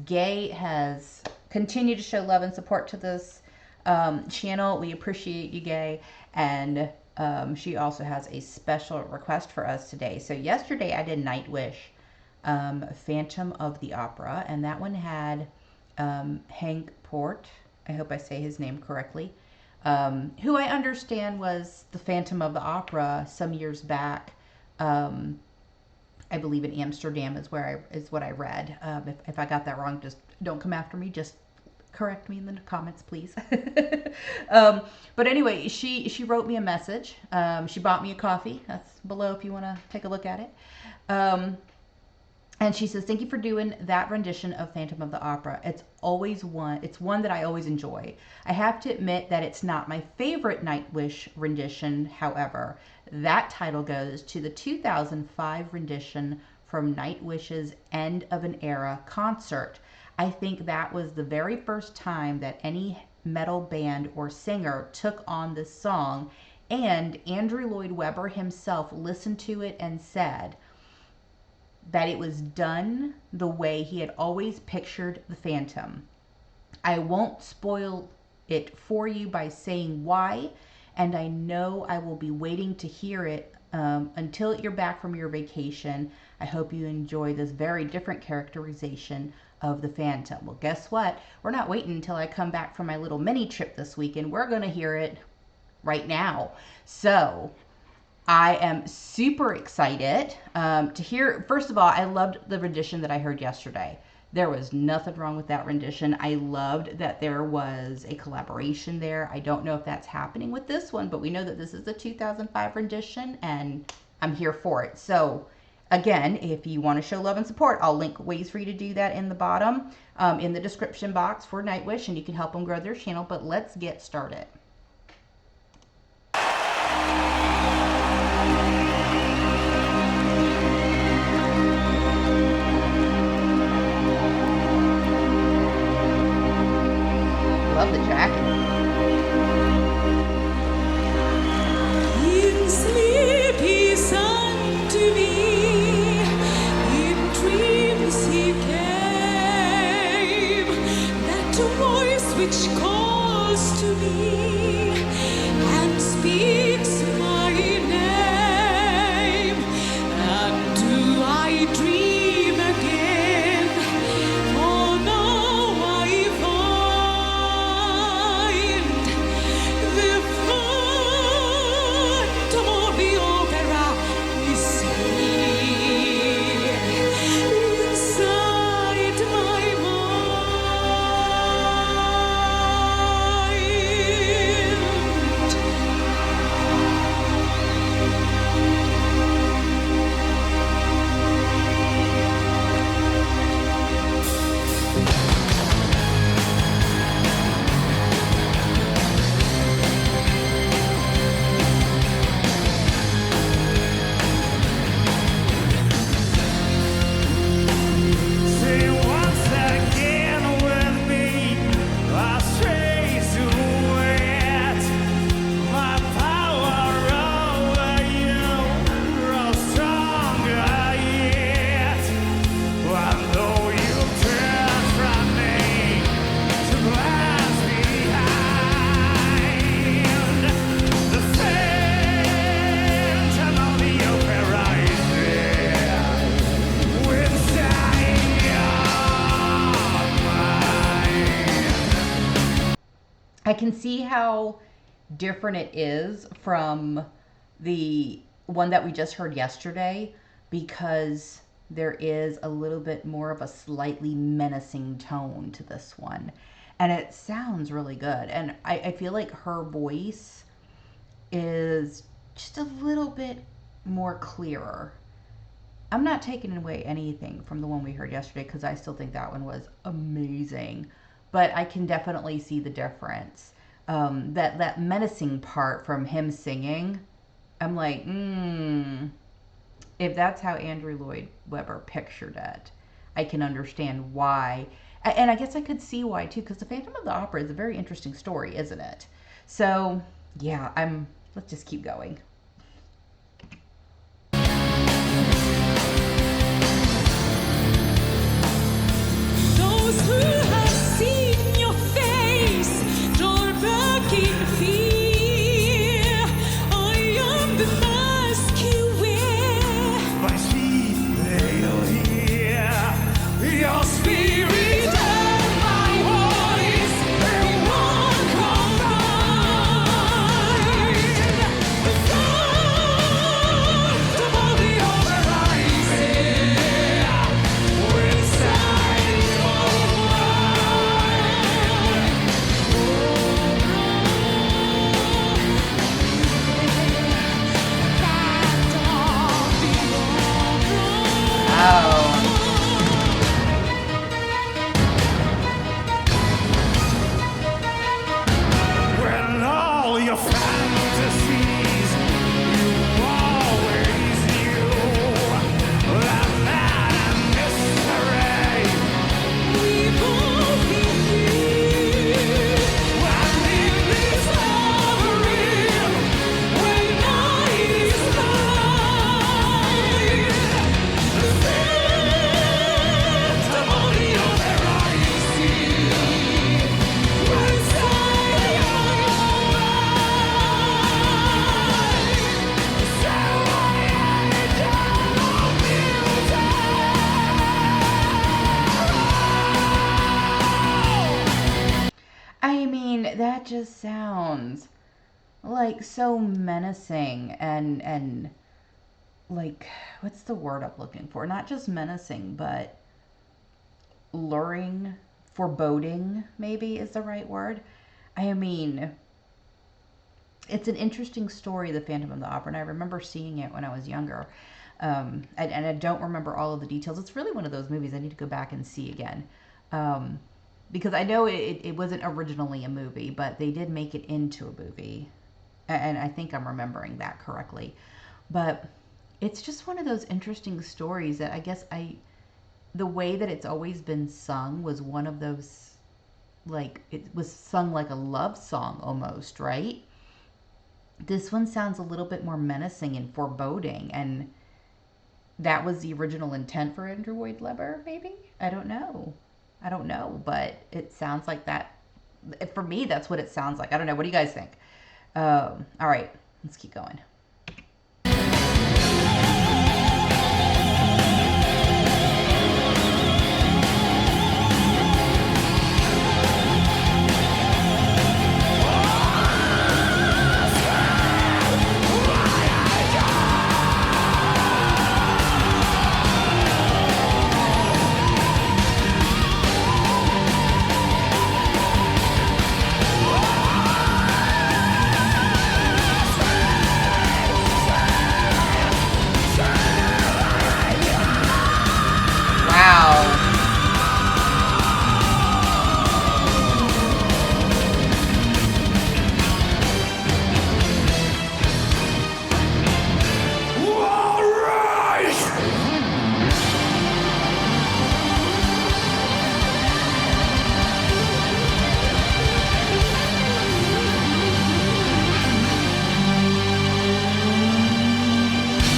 Gay has continued to show love and support to this channel. We appreciate you, Gay. And she also has a special request for us today. So yesterday I did Nightwish, Phantom of the Opera, and that one had Hank Port, I hope I say his name correctly, who I understand was the Phantom of the Opera some years back. I believe in Amsterdam is what I read. If I got that wrong, just don't come after me. Just correct me in the comments, please. But anyway, she wrote me a message. She bought me a coffee. That's below if you want to take a look at it. And she says, thank you for doing that rendition of Phantom of the Opera. It's one that I always enjoy. I have to admit that it's not my favorite Nightwish rendition. However, that title goes to the 2005 rendition from Nightwish's End of an Era concert. I think that was the very first time that any metal band or singer took on this song, and Andrew Lloyd Webber himself listened to it and said that it was done the way he had always pictured the Phantom. I won't spoil it for you by saying why, and I know I will be waiting to hear it until you're back from your vacation. I hope you enjoy this very different characterization of the Phantom. Well, guess what? We're not waiting until I come back from my little mini trip this weekend. We're going to hear it right now. So I am super excited to hear. First of all, I loved the rendition that I heard yesterday. There was nothing wrong with that rendition. I loved that there was a collaboration there. I don't know if that's happening with this one, but we know that this is the 2005 rendition, and I'm here for it. So again, if you want to show love and support, I'll link ways for you to do that in the bottom, in the description box for Nightwish, and you can help them grow their channel. But let's get started. Love the jacket. In sleep he sang to me, in dreams he came, that voice which calls to me and speaks my name. And do I dream again? For now I find the Phantom of the Opera is here inside my Say once again with me, I stray silhouette. My power over you grows stronger yet. I know you turn from me to glance behind. The Phantom of the Opera is there. Inside your mind. I can see how different it is from the one that we just heard yesterday, because there is a little bit more of a slightly menacing tone to this one. And it sounds really good. And I feel like her voice is just a little bit more clearer. I'm not taking away anything from the one we heard yesterday, because I still think that one was amazing. But I can definitely see the difference. That menacing part from him singing, I'm like, if that's how Andrew Lloyd Webber pictured it, I can understand why. And I guess I could see why too, because the Phantom of the Opera is a very interesting story, isn't it? So yeah, let's just keep going. those mean, that just sounds like so menacing and like, what's the word I'm looking for? Not just menacing, but luring, foreboding, maybe is the right word. I mean, it's an interesting story, The Phantom of the Opera, and I remember seeing it when I was younger. And I don't remember all of the details. It's really one of those movies I need to go back and see again. Because I know it wasn't originally a movie, but they did make it into a movie. And I think I'm remembering that correctly. But it's just one of those interesting stories that I guess the way that it's always been sung was one of those, like, it was sung like a love song almost, right? This one sounds a little bit more menacing and foreboding, and that was the original intent for Andrew Lloyd Webber, maybe? I don't know. I don't know, but it sounds like that. For me, that's what it sounds like. I don't know. What do you guys think? All right, let's keep going. Wow.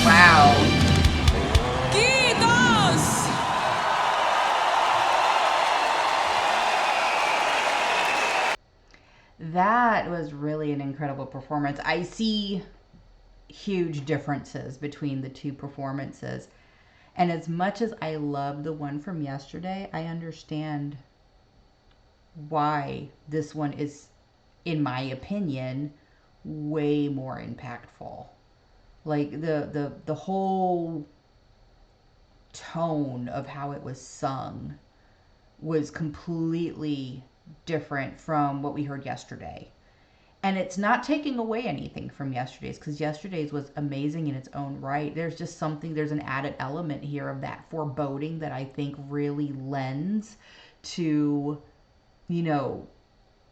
Wow. Kiitos! That was really an incredible performance. I see huge differences between the two performances. And as much as I love the one from yesterday, I understand why this one is, in my opinion, way more impactful. Like the whole tone of how it was sung was completely different from what we heard yesterday. And it's not taking away anything from yesterday's, because yesterday's was amazing in its own right. There's just something, there's an added element here of that foreboding that I think really lends to, you know,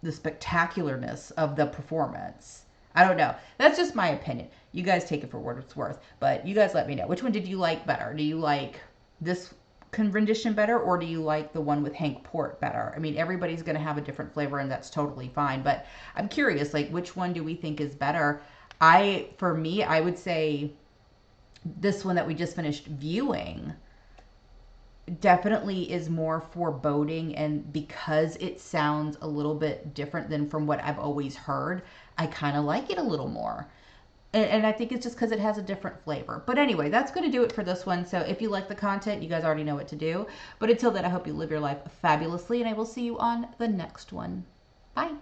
the spectacularness of the performance. I don't know. That's just my opinion. You guys take it for what it's worth. But you guys let me know. Which one did you like better? Do you like this rendition better, or do you like the one with Hank Port better? I mean, everybody's going to have a different flavor, and that's totally fine. But I'm curious, like, which one do we think is better? For me, I would say this one that we just finished viewing definitely is more foreboding, and because it sounds a little bit different than from what I've always heard, I kind of like it a little more. And I think it's just because it has a different flavor. But anyway, that's going to do it for this one. So if you like the content, you guys already know what to do. But until then, I hope you live your life fabulously, and I will see you on the next one. Bye.